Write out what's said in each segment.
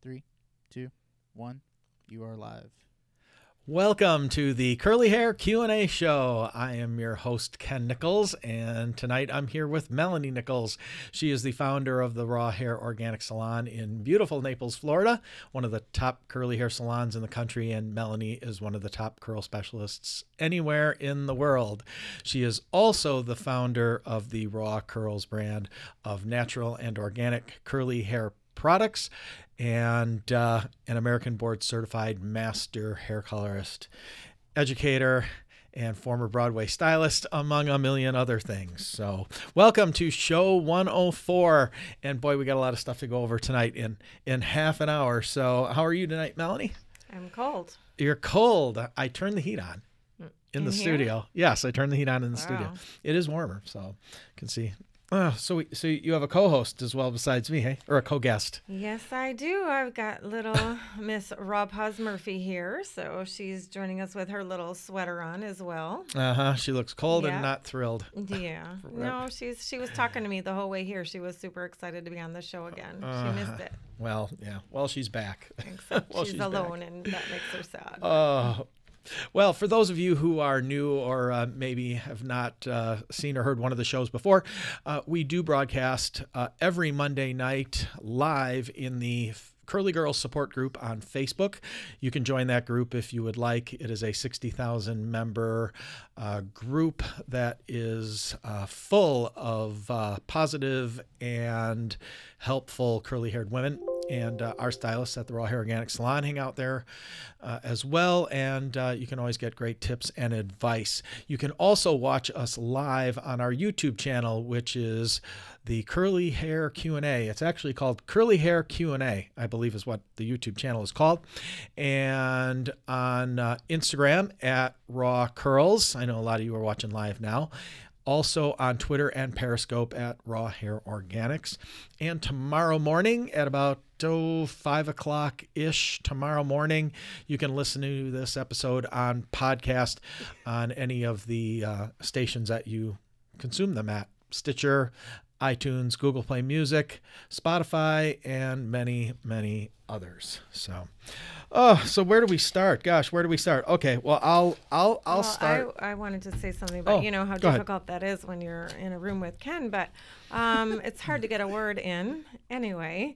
3, 2, 1. You are live. Welcome to the Curly Hair Q&A show. I am your host, Ken Nichols, and tonight I'm here with Melanie Nichols. She is the founder of the Raw Hair Organic Salon in beautiful Naples, Florida, one of the top curly hair salons in the country, and Melanie is one of the top curl specialists anywhere in the world. She is also the founder of the Raw Curls brand of natural and organic curly hair products, and an American board certified master hair colorist, educator, and former Broadway stylist, among a million other things. So welcome to show 104. And boy, we got a lot of stuff to go over tonight in half an hour. So how are you tonight, Melanie? I'm cold. You're cold. I turned the heat on in the here? studio. Yes, I turned the heat on in the Wow. studio. It is warmer, so you can see. So you have a co-host as well besides me, hey? Or a co-guest? Yes, I do. I've got little Miss Rob Murphy here, so she's joining us with her little sweater on as well. She looks cold Yeah. and not thrilled. Yeah. No, she was talking to me the whole way here. She was super excited to be on the show again. She missed it. Well, yeah. Well, she's back. Except Well, she's she's alone, and that makes her sad. Well, for those of you who are new or maybe have not seen or heard one of the shows before, we do broadcast every Monday night live in the Curly Girls support group on Facebook. You can join that group if you would like. It is a 60,000 member group that is full of positive and helpful curly haired women. And our stylists at the Raw Hair Organic Salon hang out there as well. And you can always get great tips and advice. You can also watch us live on our YouTube channel, which is the Curly Hair Q&A. It's actually called Curly Hair Q&A, I believe is what the YouTube channel is called. And on Instagram at Raw Curls. I know a lot of you are watching live now. Also on Twitter and Periscope at Raw Hair Organics. And tomorrow morning at about 5 o'clock-ish tomorrow morning, you can listen to this episode on podcast on any of the stations that you consume them at. Stitcher, iTunes, Google Play Music, Spotify, and many, many others. So where do we start? Gosh, where do we start? Okay, well, I'll start. I wanted to say something about, how go ahead. difficult that is when you're in a room with Ken, but it's hard to get a word in anyway.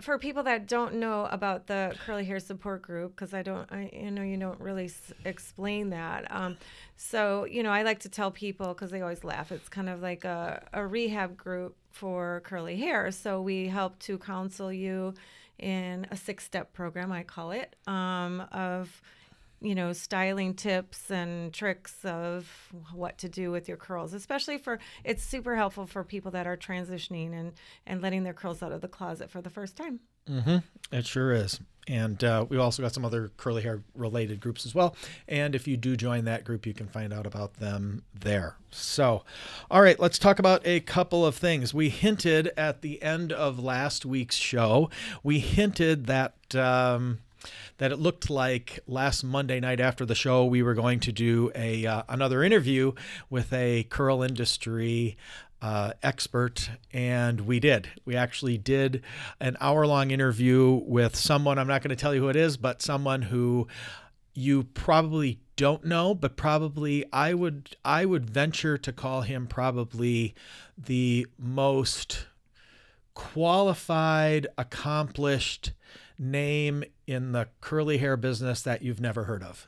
For people that don't know about the Curly Hair Support Group, because I know you don't really explain that. I like to tell people, because they always laugh, it's kind of like a rehab group for curly hair. So we help to counsel you in a 6-step program, I call it, of styling tips and tricks of what to do with your curls, especially it's super helpful for people that are transitioning and letting their curls out of the closet for the first time. Mm-hmm. It sure is. And we also got some other curly hair related groups as well. And if you do join that group, you can find out about them there. So, all right, let's talk about a couple of things. We hinted at the end of last week's show, that it looked like last Monday night after the show, we were going to do another interview with a curl industry expert, and we did. We actually did an hour-long interview with someone, I'm not going to tell you who it is, but someone who you probably don't know, but probably I would venture to call him probably the most qualified, accomplished name in the curly hair business that you've never heard of,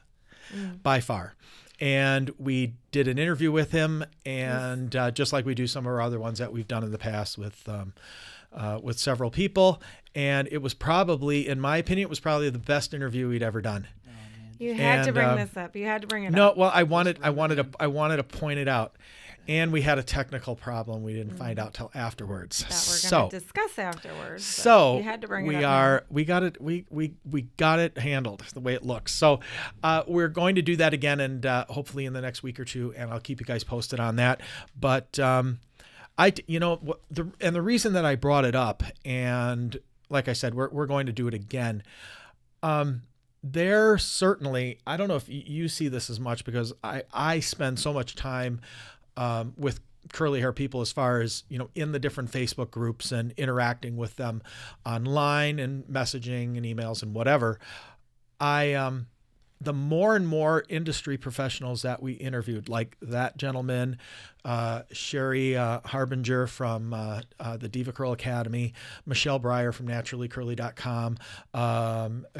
by far. And we did an interview with him, and just like we do some of our other ones that we've done in the past with several people, and it was probably, in my opinion, it was probably the best interview we'd ever done. You had to bring this up. You had to bring it up. No, well, I wanted to point it out. And we had a technical problem we didn't find out till afterwards. That we're going to discuss afterwards. So you had to bring we it up. we got it handled the way it looks. So we're going to do that again, and hopefully in the next week or two, and I'll keep you guys posted on that. But the reason that I brought it up, and like I said, we're going to do it again. There certainly, I don't know if you see this as much, because I spend so much time with curly hair people as far as, in the different Facebook groups and interacting with them online and messaging and emails and whatever. The more and more industry professionals that we interviewed, like that gentleman, Sherry Harbinger from the Diva Curl Academy, Michelle Breyer from naturallycurly.com,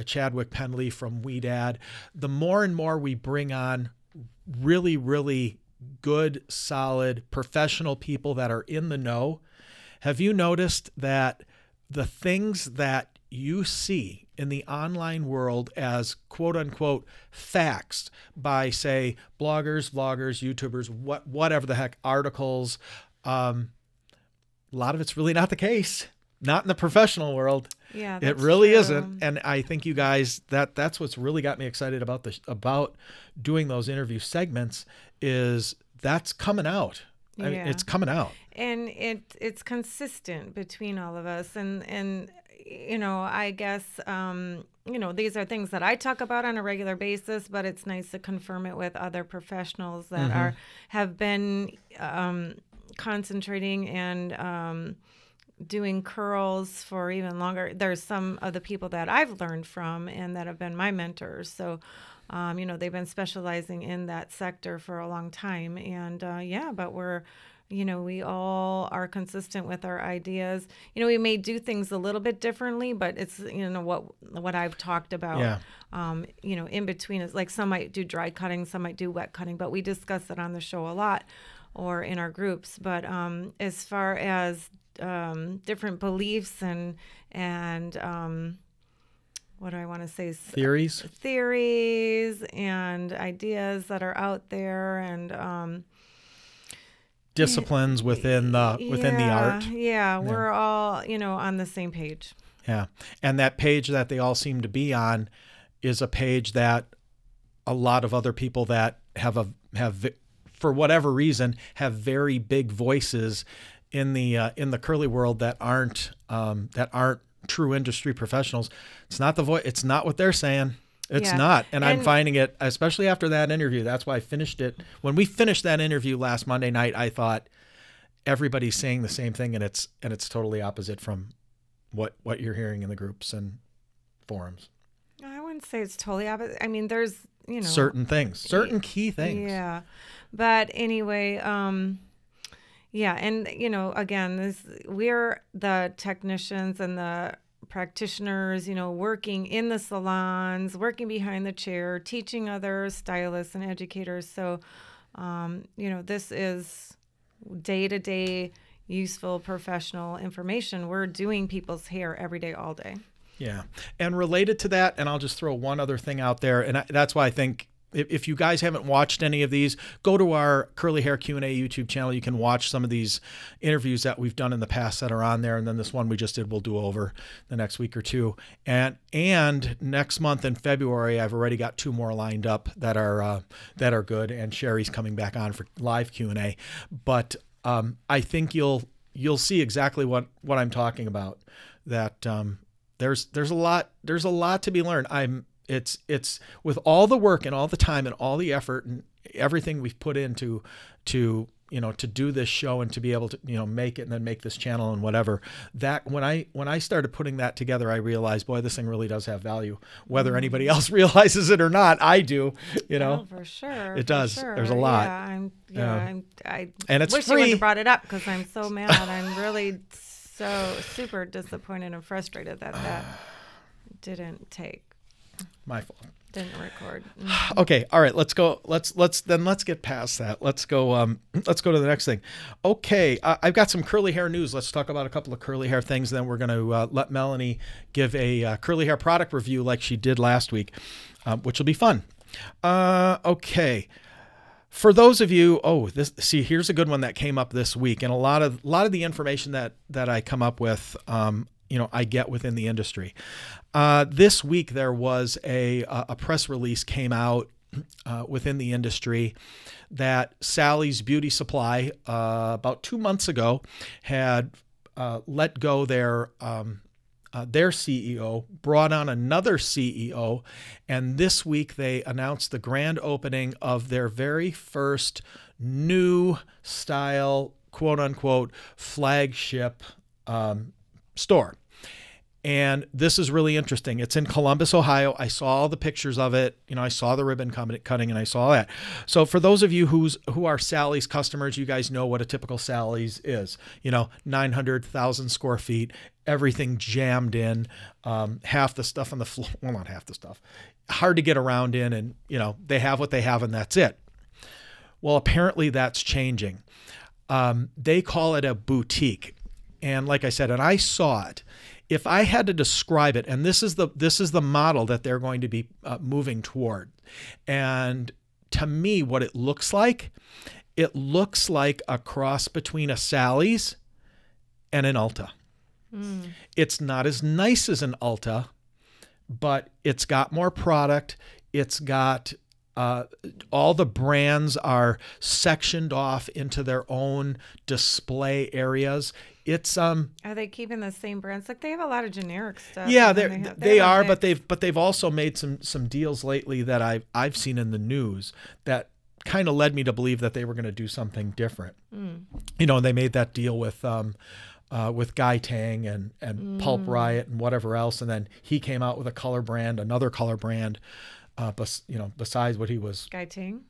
Chadwick Penley from WeDad, the more and more we bring on really, really good, solid, professional people that are in the know. Have you noticed that the things that you see in the online world as quote unquote facts by, say, bloggers, vloggers, YouTubers, whatever the heck, articles, a lot of it's really not the case. Not in the professional world. Yeah, it really true. isn't. And I think you guys, that's what's really got me excited about doing those interview segments, is that's coming out. Yeah. I mean, it's coming out. And it's consistent between all of us. And I guess, these are things that I talk about on a regular basis, but it's nice to confirm it with other professionals that have been concentrating and doing curls for even longer. There's some of the people that I've learned from and that have been my mentors. So, they've been specializing in that sector for a long time. And but we're, we all are consistent with our ideas. We may do things a little bit differently, but it's, what I've talked about, in between is like some might do dry cutting, some might do wet cutting, but we discuss it on the show a lot or in our groups. But as far as different beliefs and what do I want to say? Theories and ideas that are out there, and disciplines within the art. Yeah, we're all, on the same page. Yeah. And that page that they all seem to be on is a page that a lot of other people that have for whatever reason have very big voices in the curly world that aren't true industry professionals. It's not it's not what they're saying. It's not. And I'm finding it, especially after that interview. That's why I finished it. When we finished that interview last Monday night, I thought everybody's saying the same thing, and it's totally opposite from what you're hearing in the groups and forums. I wouldn't say it's totally opposite. I mean, there's, certain things, certain key things. Yeah. But anyway, and again, we're the technicians and the practitioners, working in the salons, working behind the chair, teaching other stylists and educators. So, this is day-to-day useful professional information. We're doing people's hair every day, all day. Yeah. And related to that, and I'll just throw one other thing out there, and that's why I think if you guys haven't watched any of these, go to our Curly Hair Q&A YouTube channel. You can watch some of these interviews that we've done in the past that are on there. And then this one we just did, we'll do over the next week or two. And next month in February, I've already got 2 more lined up that are good. And Sherry's coming back on for live Q&A. But I think you'll see exactly what I'm talking about. That there's a lot to be learned. It's with all the work and all the time and all the effort and everything we've put into to do this show and to be able to make it and then make this channel and whatever, that when I started putting that together, I realized, boy, this thing really does have value. Whether anybody else realizes it or not, I do. Oh, for sure. It does. Sure. There's a lot. I and it's wish free. you wouldn't have brought it up because I'm so mad. I'm really so super disappointed and frustrated that didn't take. My fault. Didn't record. Okay. All right. Let's go. Let's get past that. Let's go to the next thing. Okay. I've got some curly hair news. Let's talk about a couple of curly hair things. Then we're going to let Melanie give a curly hair product review like she did last week, which will be fun. Okay. For those of you, here's a good one that came up this week, and a lot of the information that I come up with, I get within the industry. This week there was a press release came out within the industry that Sally's Beauty Supply about 2 months ago had let go their CEO, brought on another CEO, and this week they announced the grand opening of their very first new style, quote unquote, flagship store. And this is really interesting. It's in Columbus, Ohio. I saw all the pictures of it. You know, I saw the ribbon cutting, and I saw that. So for those of you who are Sally's customers, you guys know what a typical Sally's is. You know, 900,000 square feet, everything jammed in, half the stuff on the floor. Well, not half the stuff. Hard to get around in, and, you know, they have what they have, and that's it. Well, apparently that's changing. They call it a boutique. And like I said, and I saw it. If I had to describe it, and this is the model that they're going to be moving toward, and to me, what it looks like a cross between a Sally's and an Ulta. It's not as nice as an Ulta, but it's got more product. It's got all the brands are sectioned off into their own display areas. It's Are they keeping the same brands? Like, they have a lot of generic stuff. Yeah, they are, but they've also made some deals lately that I've seen in the news that kind of led me to believe that they were going to do something different. You know, they made that deal with Guy Tang and Pulp Riot and whatever else, and then he came out with another color brand. But you know, besides what he was, Guy Tang,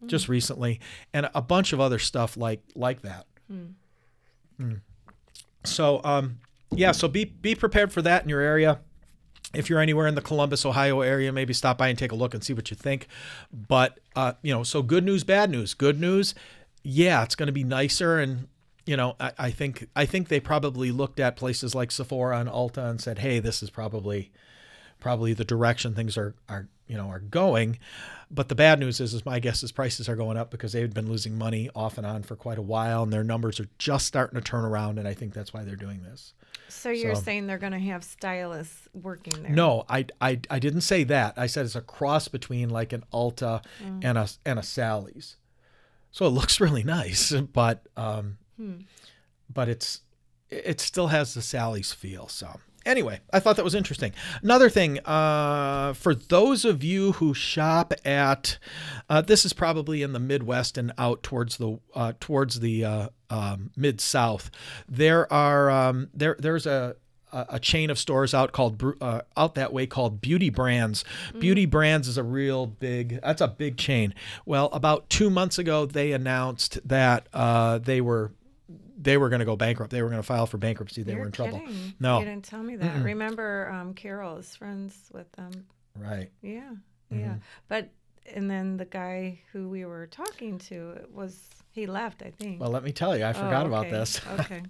just recently, and a bunch of other stuff like that. So so be prepared for that in your area. If you're anywhere in the Columbus, Ohio area, maybe stop by and take a look and see what you think. But you know, so good news, bad news. Good news, yeah, it's going to be nicer, and you know, I think they probably looked at places like Sephora and Ulta and said, hey, this is probably the direction things are going. But the bad news is my guess is prices are going up because they've been losing money off and on for quite a while, and their numbers are just starting to turn around, and I think that's why they're doing this. So you're saying they're going to have stylists working there? No, I didn't say that. I said it's a cross between like an Ulta and a Sally's. So it looks really nice, but it still has the Sally's feel. So anyway, I thought that was interesting. Another thing, for those of you who shop at, this is probably in the Midwest and out towards the Mid-South, there's a chain of stores out that way called Beauty Brands. Beauty Brands is that's a big chain. Well, about 2 months ago, they announced that they were going to go bankrupt. They were going to file for bankruptcy. They were in trouble. No, you didn't tell me that. Remember, Carol is friends with them. Right. Yeah. But and then the guy who we were talking to he left, I think. Well, let me tell you, I forgot about this. Okay.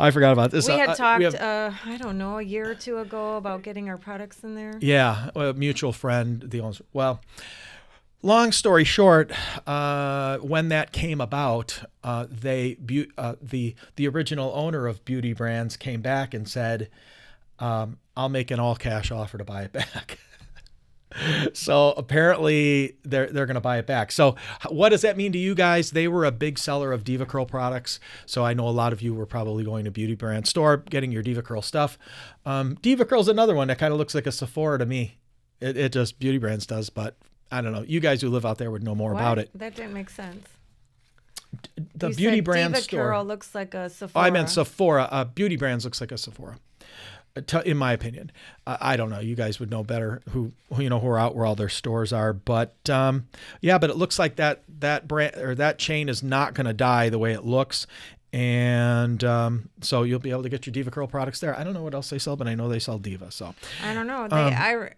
I forgot about this. We had talked, I don't know, a year or two ago about getting our products in there. Yeah, a mutual friend. Long story short, when that came about, the original owner of Beauty Brands came back and said, "I'll make an all cash offer to buy it back." So apparently they're going to buy it back. So what does that mean to you guys? They were a big seller of Diva Curl products. So I know a lot of you were probably going to Beauty Brand store, getting your Diva Curl stuff. Diva Curl's another one that kind of looks like a Sephora to me. It just Beauty Brands does, but I don't know. You guys who live out there would know more about it. That didn't make sense. The Beauty Brand store. Diva Curl looks like a Sephora. I meant Sephora. Beauty Brands looks like a Sephora. In my opinion, I don't know. You guys would know better who are out where all their stores are. But but it looks like that brand or that chain is not going to die the way it looks, and so you'll be able to get your Diva Curl products there. I don't know what else they sell, but I know they sell Diva. So I don't know.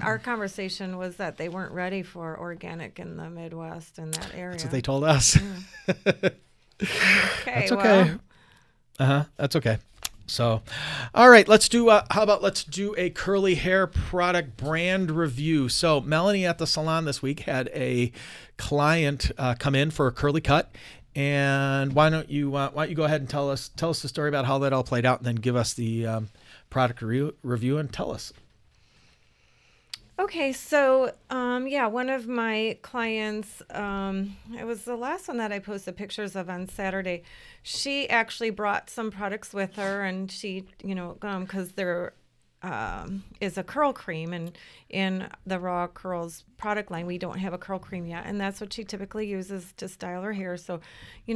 Our conversation was that they weren't ready for organic in the Midwest in that area. That's what they told us. Okay, that's okay. That's okay. So, all right, let's do a curly hair product brand review. So Melanie at the salon this week had a client come in for a curly cut. And why don't you go ahead and tell us the story about how that all played out, and then give us the product review and tell us. Okay, so one of my clients, it was the last one that I posted pictures of on Saturday. She actually brought some products with her, and she, because they're is a curl cream, and in the Raw Curls product line, we don't have a curl cream yet, and that's what she typically uses to style her hair. So,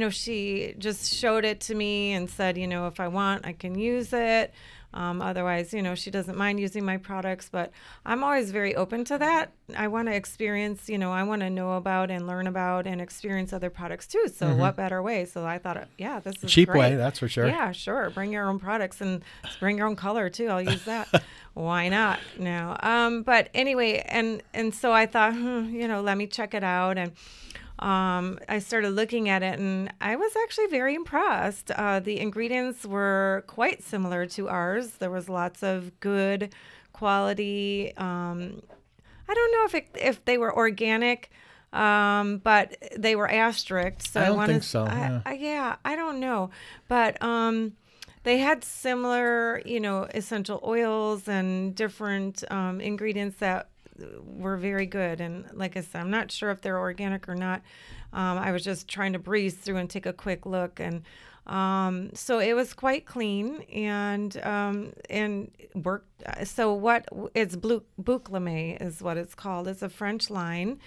she just showed it to me and said, if I want, I can use it. Otherwise, she doesn't mind using my products, but I'm always very open to that. I want to experience, I want to know about and learn about and experience other products too. So what better way? So I thought, yeah, this is cheap great. way, that's for sure. Yeah, sure. Bring your own products and bring your own color too. I'll use that. Why not? No. But anyway, and so I thought, let me check it out. And I started looking at it, and I was actually very impressed. The ingredients were quite similar to ours. There was lots of good quality. I don't know if they were organic, but they were asterisked. So I don't think so. I don't know, but they had similar, essential oils and different ingredients that were very good. And like I said, I'm not sure if they're organic or not. I was just trying to breeze through and take a quick look, and so it was quite clean and worked. So it's Bouclame is what it's called. It's a French line.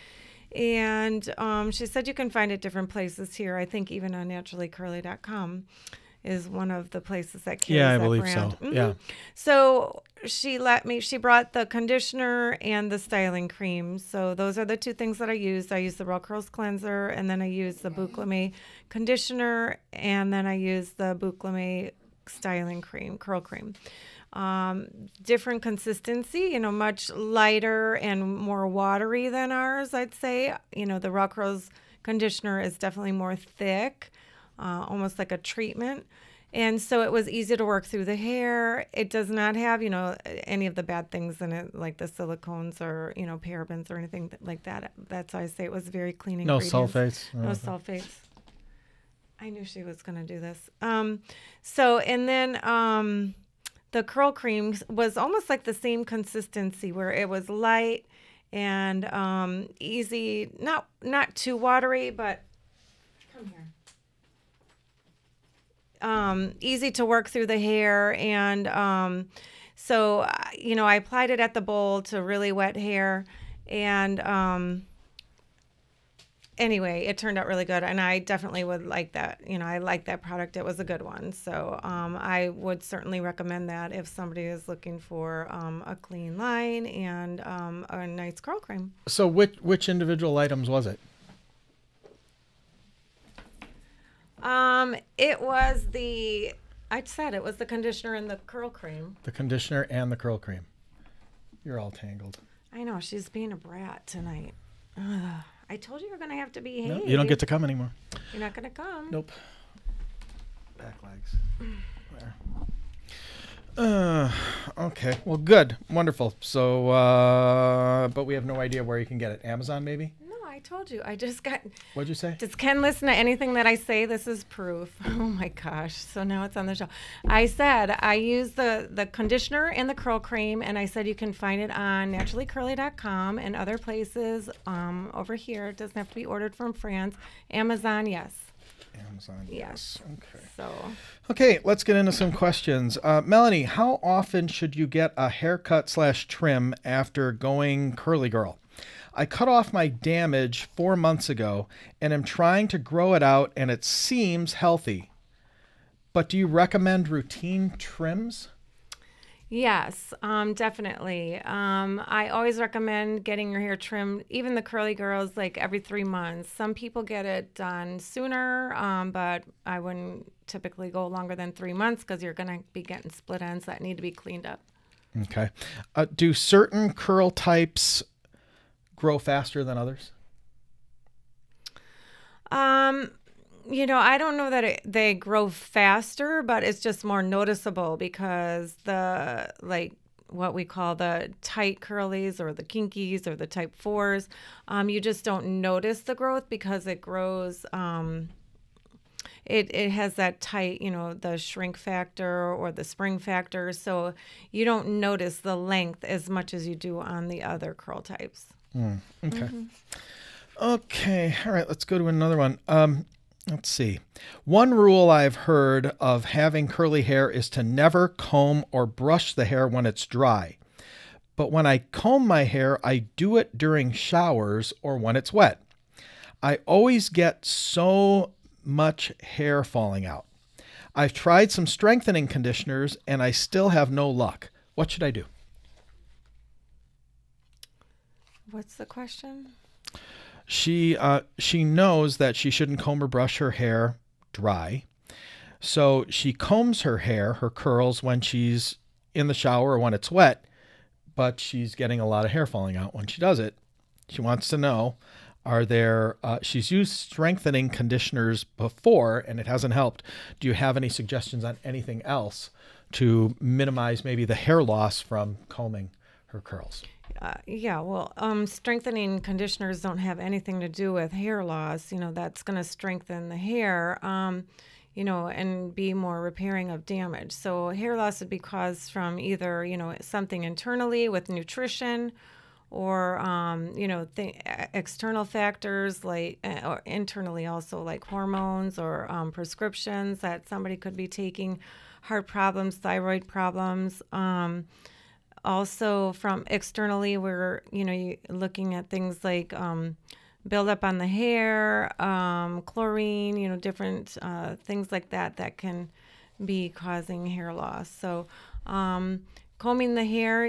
And she said you can find it different places here. I think even on naturallycurly.com is one of the places that carries that brand. Yeah, I believe so. Mm-hmm. Yeah. So she brought the conditioner and the styling cream. So those are the two things that I used. I used the Raw Curls cleanser, and then I used the Bouclame conditioner, and then I used the Bouclame styling cream, curl cream. Different consistency, much lighter and more watery than ours, I'd say. The Raw Curls conditioner is definitely more thick, almost like a treatment. And so it was easy to work through the hair. It does not have, any of the bad things in it, like the silicones or, parabens or anything like that. That's why I say it was very clean ingredients. No sulfates. No sulfates. I knew she was going to do this. And then the curl cream was almost like the same consistency, where it was light and easy, not too watery, but come here. Easy to work through the hair. And so I applied it at the bowl to really wet hair. And anyway, it turned out really good. And I definitely would like that. I like that product. It was a good one. So I would certainly recommend that if somebody is looking for a clean line and a nice curl cream. So which individual items was it? It was it was the conditioner and the curl cream. The conditioner and the curl cream. You're all tangled. I know, she's being a brat tonight. Ugh. I told you you're going to have to behave. No, you don't get to come anymore. You're not going to come. Nope. Back legs. There. Okay. Well, good. Wonderful. So, but we have no idea where you can get it. Amazon, maybe? I told you. I just got... What'd you say? Does Ken listen to anything that I say? This is proof. Oh, my gosh. So now it's on the show. I said I use the conditioner and the curl cream, and I said you can find it on naturallycurly.com and other places over here. It doesn't have to be ordered from France. Amazon, yes. Amazon, yes. Okay. So... Okay, let's get into some questions. Melanie, how often should you get a haircut/trim after going curly girl? I cut off my damage 4 months ago and am trying to grow it out, and it seems healthy. But do you recommend routine trims? Yes, definitely. I always recommend getting your hair trimmed, even the curly girls, like every 3 months. Some people get it done sooner, but I wouldn't typically go longer than 3 months because you're going to be getting split ends that need to be cleaned up. Okay. Do certain curl types grow faster than others? I don't know that they grow faster, but it's just more noticeable because what we call the tight curlies or the kinkies or the type 4s, you just don't notice the growth because it grows, it has that tight, the shrink factor or the spring factor. So you don't notice the length as much as you do on the other curl types. Okay. Okay. All right. Let's go to another one. Let's see. One rule I've heard of having curly hair is to never comb or brush the hair when it's dry. But when I comb my hair, I do it during showers or when it's wet. I always get so much hair falling out. I've tried some strengthening conditioners and I still have no luck. What should I do? What's the question? She knows that she shouldn't comb or brush her hair dry. So she combs her hair, her curls, when she's in the shower or when it's wet, but she's getting a lot of hair falling out when she does it. She wants to know, she's used strengthening conditioners before and it hasn't helped. Do you have any suggestions on anything else to minimize maybe the hair loss from combing her curls? Strengthening conditioners don't have anything to do with hair loss. That's going to strengthen the hair, and be more repairing of damage. So hair loss would be caused from either, something internally with nutrition or, external factors or internally also like hormones or prescriptions that somebody could be taking, heart problems, thyroid problems. Also from externally, we're, looking at things like buildup on the hair, chlorine, different things like that can be causing hair loss. So combing the hair,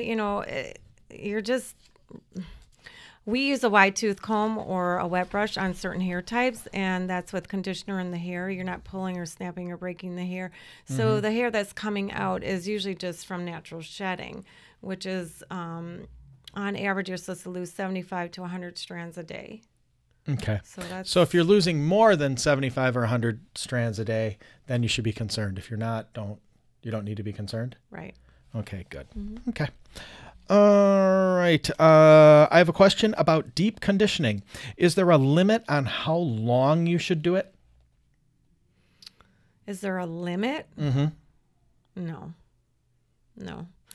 we use a wide tooth comb or a wet brush on certain hair types, and that's with conditioner in the hair. You're not pulling or snapping or breaking the hair. So the hair that's coming out is usually just from natural shedding, which is on average you're supposed to lose 75 to 100 strands a day. Okay. So if you're losing more than 75 or 100 strands a day, then you should be concerned. If you're not, you don't need to be concerned? Right. Okay, good. Okay. All right. I have a question about deep conditioning. Is there a limit on how long you should do it? Is there a limit? No.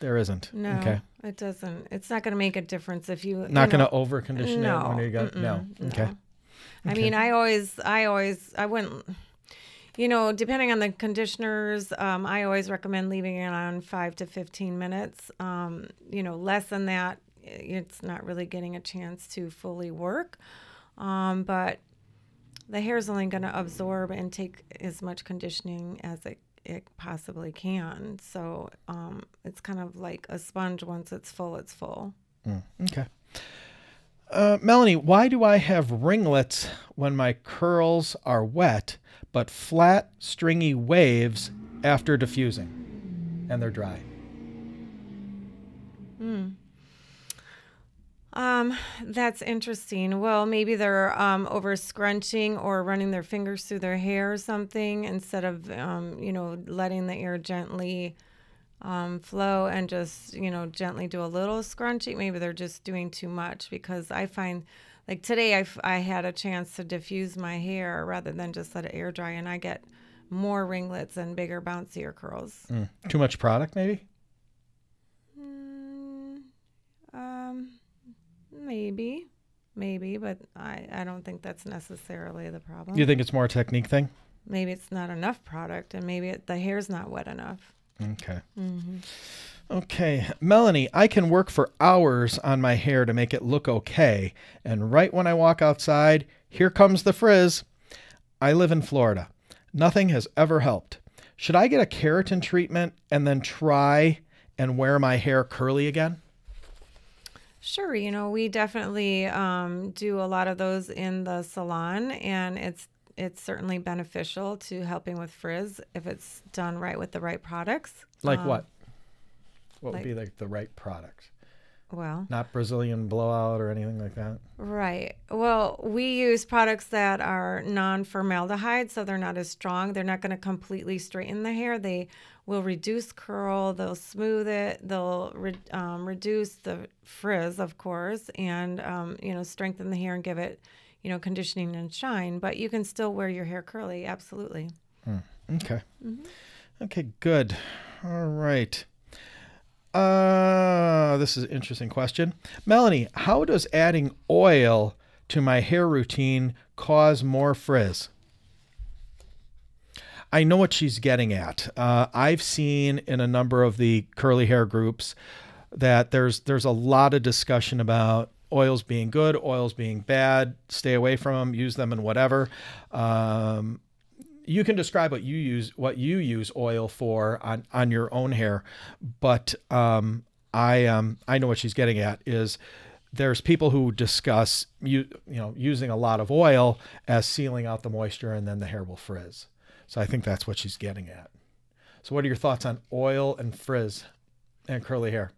There isn't. No, okay. It doesn't. It's not going to make a difference if you... Not going to over-condition no, it when you go... No. Okay. I mean, I wouldn't... depending on the conditioners, I always recommend leaving it on 5 to 15 minutes. Less than that, it's not really getting a chance to fully work. But the hair is only going to absorb and take as much conditioning as it possibly can. So it's kind of like a sponge. Once it's full, it's full. Okay. Melanie, why do I have ringlets when my curls are wet, but flat, stringy waves after diffusing and they're dry? That's interesting. Well, maybe they're over scrunching or running their fingers through their hair or something instead of, letting the air gently flow and just, gently do a little scrunching. Maybe they're just doing too much, because I find like today I had a chance to diffuse my hair rather than just let it air dry, and I get more ringlets and bigger, bouncier curls. Too much product, maybe? Maybe, but I don't think that's necessarily the problem. You think it's more a technique thing? Maybe it's not enough product, and maybe the hair's not wet enough. Okay. Okay. Melanie, I can work for hours on my hair to make it look okay, and right when I walk outside, here comes the frizz. I live in Florida. Nothing has ever helped. Should I get a keratin treatment and then try and wear my hair curly again? Sure. We definitely do a lot of those in the salon, and it's certainly beneficial to helping with frizz if it's done right with the right products. Like what? What would be like the right product? Well, not Brazilian blowout or anything like that? Right. Well, we use products that are non-formaldehyde, so they're not as strong. They're not going to completely straighten the hair. They will reduce curl, they'll smooth it, they'll reduce the frizz, of course, and strengthen the hair and give it, conditioning and shine. But you can still wear your hair curly, absolutely. Okay. Okay, good. All right. This is an interesting question. Melanie, how does adding oil to my hair routine cause more frizz? I know what she's getting at. I've seen in a number of the curly hair groups that there's a lot of discussion about oils being good, oils being bad, stay away from them, use them in whatever. You can describe what you use oil for on your own hair, but I know what she's getting at is there's people who discuss using a lot of oil as sealing out the moisture and then the hair will frizz. So I think that's what she's getting at. So what are your thoughts on oil and frizz and curly hair?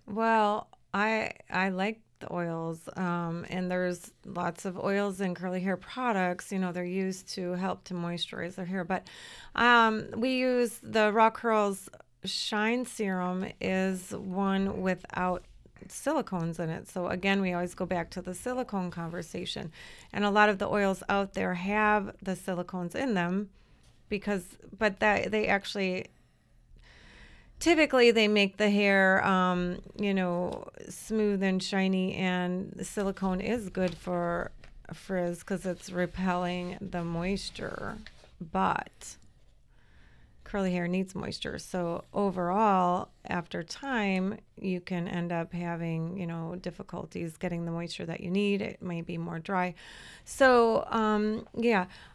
Well, I like the oils, and there's lots of oils in curly hair products. They're used to help to moisturize their hair. But we use the Raw Curls Shine Serum is one without silicones in it. So again, we always go back to the silicone conversation. And a lot of the oils out there have the silicones in them but they actually typically they make the hair smooth and shiny, and the silicone is good for frizz because it's repelling the moisture, but curly hair needs moisture. So overall, after time, you can end up having, difficulties getting the moisture that you need. It may be more dry. So,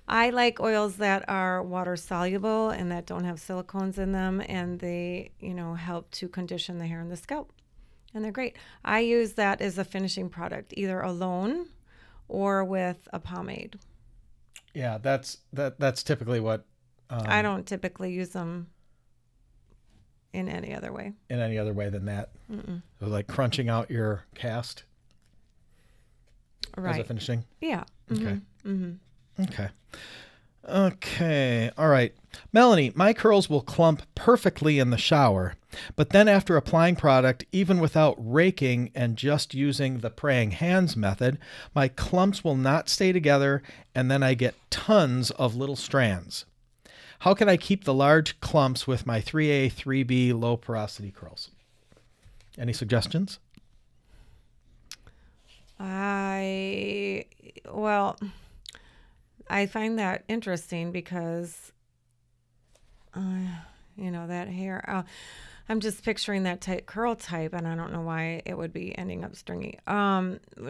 I like oils that are water soluble and that don't have silicones in them, and they, help to condition the hair and the scalp. And they're great. I use that as a finishing product, either alone or with a pomade. Yeah, that's typically what I don't typically use them in any other way. In any other way than that? So like crunching out your cast? Right. As a finishing? Yeah. Okay. Okay. Okay. All right. Melanie, my curls will clump perfectly in the shower, but then after applying product, even without raking and just using the praying hands method, my clumps will not stay together, and then I get tons of little strands. How can I keep the large clumps with my 3A, 3B low porosity curls? Any suggestions? I find that interesting because, that hair, I'm just picturing that curl type, and I don't know why it would be ending up stringy.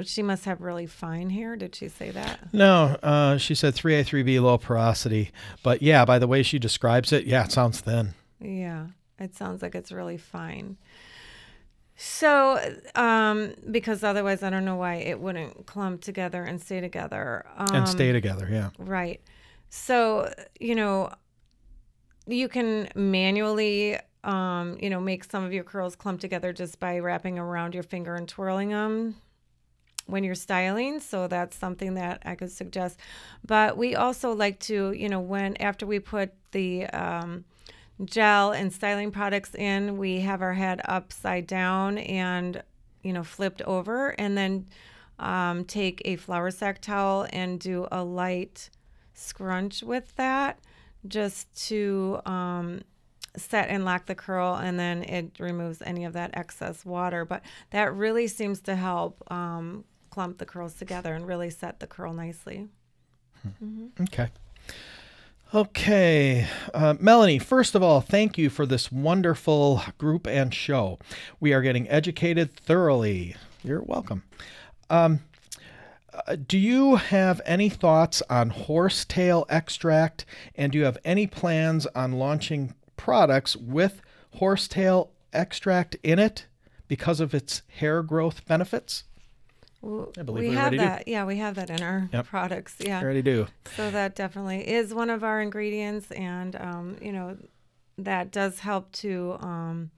She must have really fine hair. Did she say that? No, she said 3A, 3B low porosity. But yeah, by the way she describes it, it sounds thin. Yeah, it sounds like it's really fine. So, because otherwise I don't know why it wouldn't clump together and stay together. Yeah. Right. So, you can manually, make some of your curls clump together just by wrapping around your finger and twirling them when you're styling. So that's something that I could suggest. But we also like to, after we put the gel and styling products in, we have our head upside down and, flipped over, and then take a flour sack towel and do a light scrunch with that just to set and lock the curl, and then it removes any of that excess water. But that really seems to help clump the curls together and really set the curl nicely. Okay. Okay. Melanie, first of all, thank you for this wonderful group and show. We are getting educated thoroughly. You're welcome. Do you have any thoughts on horsetail extract, and do you have any plans on launching products with horsetail extract in it because of its hair growth benefits? I believe we have that. Do. Yeah, we have that in our products. Yeah, we already do. So that definitely is one of our ingredients, and that does help to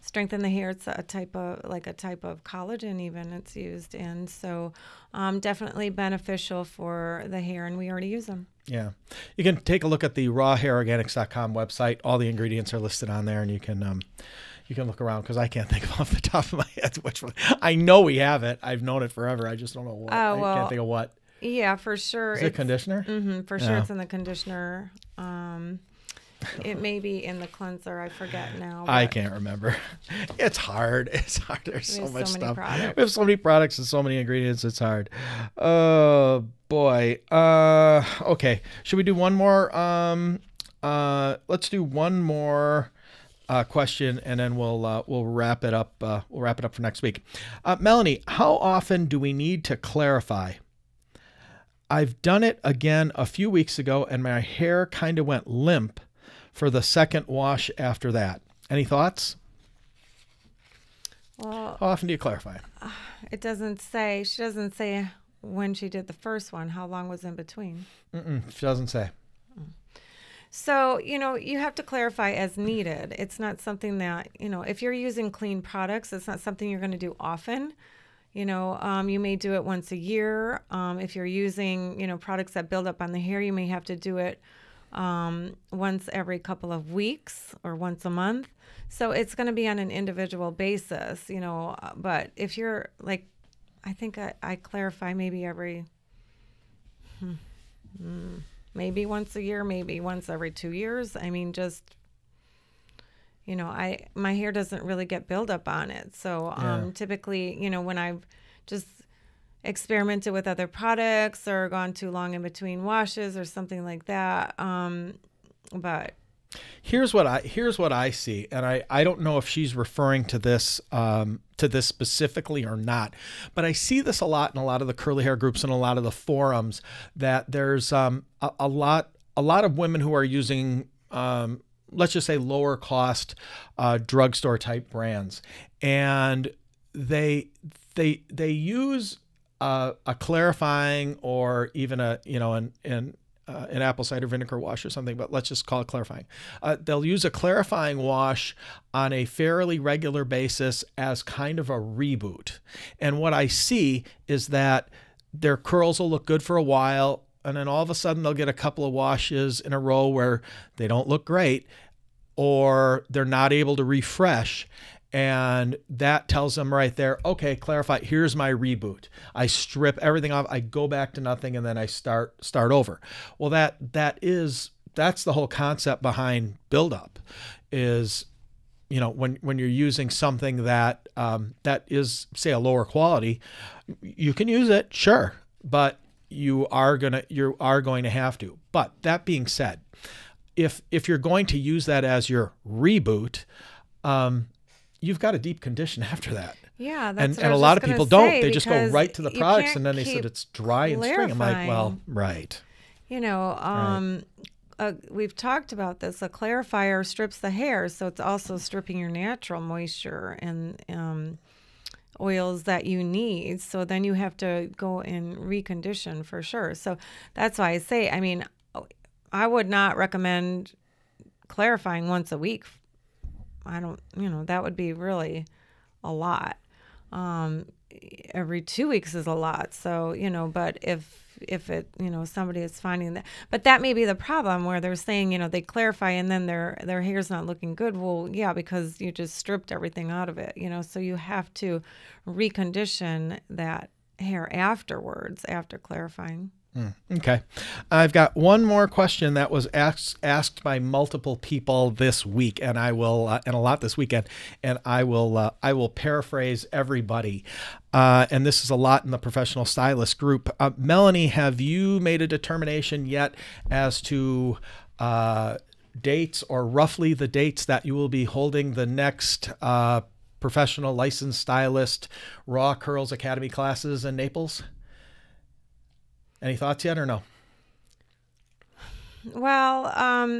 strengthen the hair. It's a type of collagen, even it's used, and so definitely beneficial for the hair, and we already use them. Yeah, you can take a look at the rawhairorganics.com website. All the ingredients are listed on there, and you can look around, because I can't think of off the top of my head which one. I know we have it. I've known it forever. I just don't know what. I can't think of what. Yeah, for sure. Is it conditioner? For sure, it's in the conditioner. It may be in the cleanser. I forget now. I can't remember. It's hard. It's hard. There's so much stuff. Products. We have so many products and so many ingredients. It's hard. Oh boy. Okay. Should we do one more let's do one more question, and then we'll wrap it up. We'll wrap it up for next week. Melanie, how often do we need to clarify? I've done it again a few weeks ago, and my hair kind of went limp for the second wash after that. Any thoughts? Well, how often do you clarify? It doesn't say. She doesn't say when she did the first one. How long was in between? She doesn't say. So, you have to clarify as needed. It's not something that, if you're using clean products, it's not something you're going to do often. You may do it once a year. If you're using, products that build up on the hair, you may have to do it once every couple of weeks or once a month. So it's going to be on an individual basis, but if you're like, I think I clarify maybe maybe once a year, maybe once every 2 years. I mean, just, my hair doesn't really get buildup on it. So typically, when I've just experimented with other products or gone too long in between washes or something like that. But here's what I see, and I don't know if she's referring to this specifically or not, but I see this a lot in a lot of the curly hair groups and a lot of the forums, that there's a lot of women who are using let's just say lower cost drugstore type brands, and they use a clarifying or even an apple cider vinegar wash or something, but let's just call it clarifying. They'll use a clarifying wash on a fairly regular basis as kind of a reboot. And what I see is that their curls will look good for a while, and then all of a sudden they'll get a couple of washes in a row where they don't look great, or they're not able to refresh. And that tells them right there, okay, clarify, here's my reboot. I strip everything off, I go back to nothing, and then I start over. Well, that's the whole concept behind buildup, is, when you're using something that that is, say, a lower quality, you can use it, sure, but you are going to have to. But that being said, if you're going to use that as your reboot, you've got a deep condition after that. Yeah, that's and a lot of people don't. They just go right to the products, and then they said it's dry and string. I'm like, well, right. We've talked about this. A clarifier strips the hair, so it's also stripping your natural moisture and oils that you need. So then you have to go and recondition for sure. So that's why I say, I would not recommend clarifying once a week. That would be really a lot. Every 2 weeks is a lot. So, but if it, somebody is finding that, but that may be the problem where they're saying, they clarify and then their hair's not looking good. Well, yeah, because you just stripped everything out of it, so you have to recondition that hair afterwards, after clarifying. Okay. I've got one more question that was asked by multiple people this week, and I will, and a lot this weekend, and I will paraphrase everybody. And this is a lot in the professional stylist group. Melanie, have you made a determination yet as to dates, or roughly the dates that you will be holding the next professional licensed stylist Raw Curls Academy classes in Naples? Any thoughts yet or no? Well,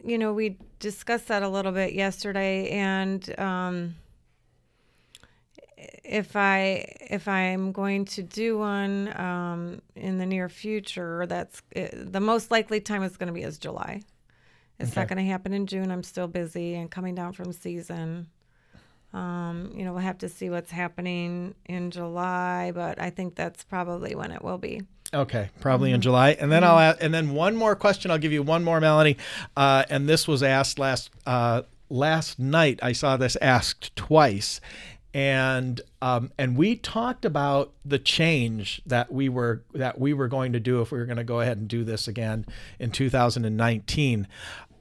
we discussed that a little bit yesterday, and if I'm going to do one in the near future, that's the most likely time it's going to be is July. It's not going to happen in June. I'm still busy and coming down from season. We'll have to see what's happening in July, but I think that's probably when it will be. Okay, probably in July. And then I'll add, and then one more question. I'll give you one more, Melanie. And this was asked last night. I saw this asked twice, and we talked about the change that we were going to do if we were going to go ahead and do this again in 2019.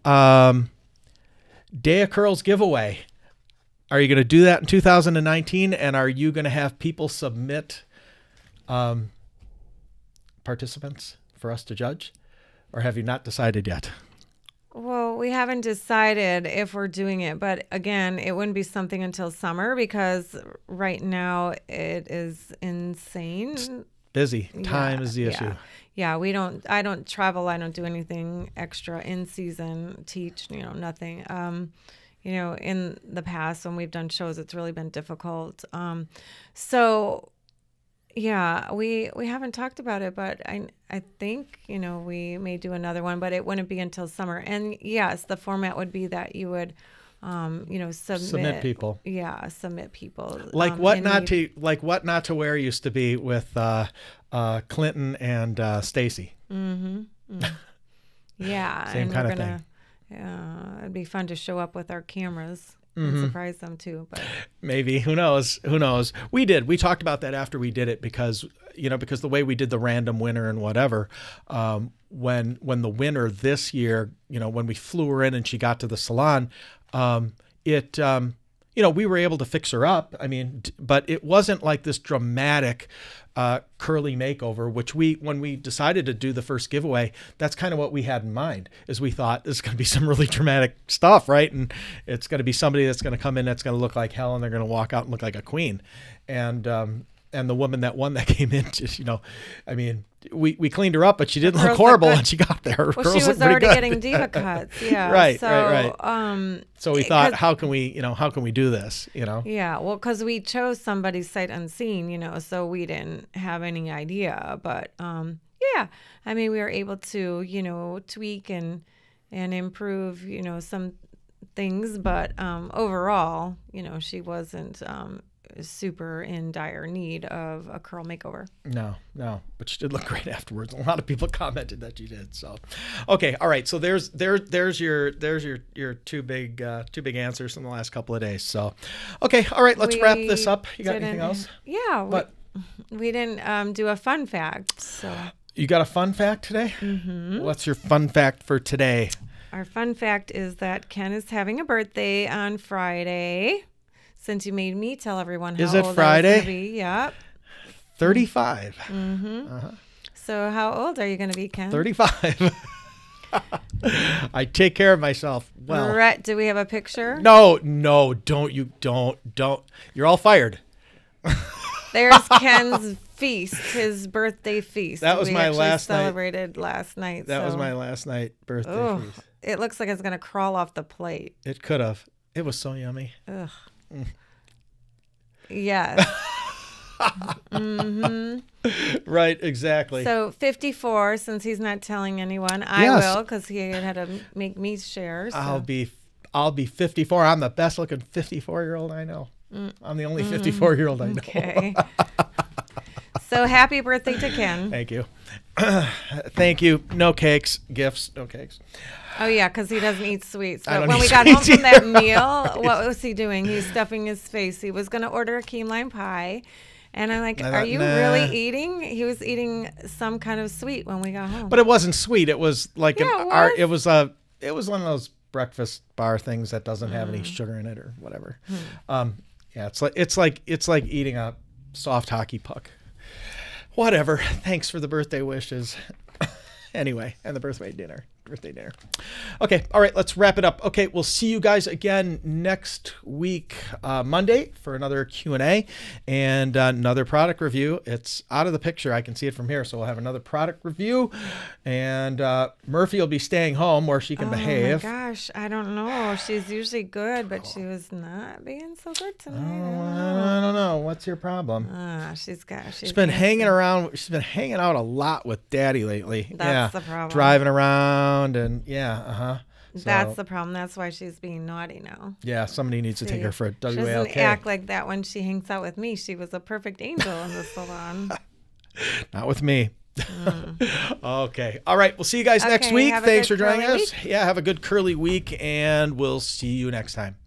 Day of Curls giveaway. Are you going to do that in 2019? And are you going to have people submit participants for us to judge? Or have you not decided yet? Well, we haven't decided if we're doing it, but again, it wouldn't be something until summer because right now it is insane. Busy. Time is the issue. Yeah, I don't travel. I don't do anything extra in season, teach, nothing. In the past when we've done shows, it's really been difficult. So yeah, we haven't talked about it, but I think, we may do another one, but it wouldn't be until summer. And yes, the format would be that you would, submit people. Yeah, submit people. Like what not to wear used to be with Clinton and Stacy. Mm-hmm. Yeah, Same kind of thing. It'd be fun to show up with our cameras. And surprise them too, but maybe, who knows? We talked about that after we did it because the way we did the random winner and whatever, when the winner this year, when we flew her in and she got to the salon, we were able to fix her up. I mean, but it wasn't like this dramatic curly makeover, which when we decided to do the first giveaway, that's kind of what we had in mind, is we thought this is going to be some really dramatic stuff, right? And it's going to be somebody that's going to come in that's going to look like hell and they're going to walk out and look like a queen. And the woman that won that came in, just, we cleaned her up, but she didn't look horrible when she got there. Well, she was already getting diva cuts. Yeah. Right. So we thought, how can we do this? Yeah. Well, because we chose somebody sight unseen, so we didn't have any idea. But we were able to, tweak and improve, some things. But overall, she wasn't super in dire need of a curl makeover. No, but she did look great afterwards. A lot of people commented that she did. So, okay, all right. So there's your two big answers from the last couple of days. So, okay, all right. Let's wrap this up. You got anything else? Yeah, we didn't do a fun fact. So you got a fun fact today? Mm-hmm. What's your fun fact for today? Our fun fact is that Ken is having a birthday on Friday. Since you made me tell everyone how old Friday? I was going to be. Yep. 35. Mm-hmm. Uh-huh. So how old are you going to be, Ken? 35. I take care of myself well. Brett, do we have a picture? No, don't. You're all fired. There's Ken's feast, his birthday feast. That was my last night. Celebrated last night. That was my last night birthday feast. It looks like it's going to crawl off the plate. It could have. It was so yummy. Ugh. Yes. Mm-hmm. Right, exactly. So 54, since he's not telling anyone, I will, because he had to make me share. So. I'll be 54. I'm the best looking 54-year-old I know. I'm the only 54-year-old I know. Okay. So happy birthday to Ken. Thank you. Thank you. No cakes, gifts, no cakes. Oh, yeah, because he doesn't eat sweets. But when we got home from that meal, what was he doing? He was stuffing his face. He was going to order a key lime pie. And I'm like, are you really eating? He was eating some kind of sweet when we got home. But it wasn't sweet. It was like it was one of those breakfast bar things that doesn't have any sugar in it or whatever. Yeah, it's like eating a soft hockey puck. Whatever. Thanks for the birthday wishes. Anyway, and the birthday dinner. Okay, all right, let's wrap it up. Okay, we'll see you guys again next week, Monday, for another Q&A and another product review. It's out of the picture. I can see it from here, so we'll have another product review. And Murphy will be staying home where she can behave. Oh, my gosh. I don't know. She's usually good, but she was not being so good tonight. I don't know. What's your problem? She's been hanging around. She's been hanging out a lot with Daddy lately. That's the problem. Driving around. And So, that's the problem. That's why she's being naughty now. Yeah, somebody needs to take her for a WALK. She doesn't act like that when she hangs out with me. She was a perfect angel in the salon. Not with me. Okay. All right. We'll see you guys next week. Thanks for joining us. Yeah, have a good curly week, and we'll see you next time.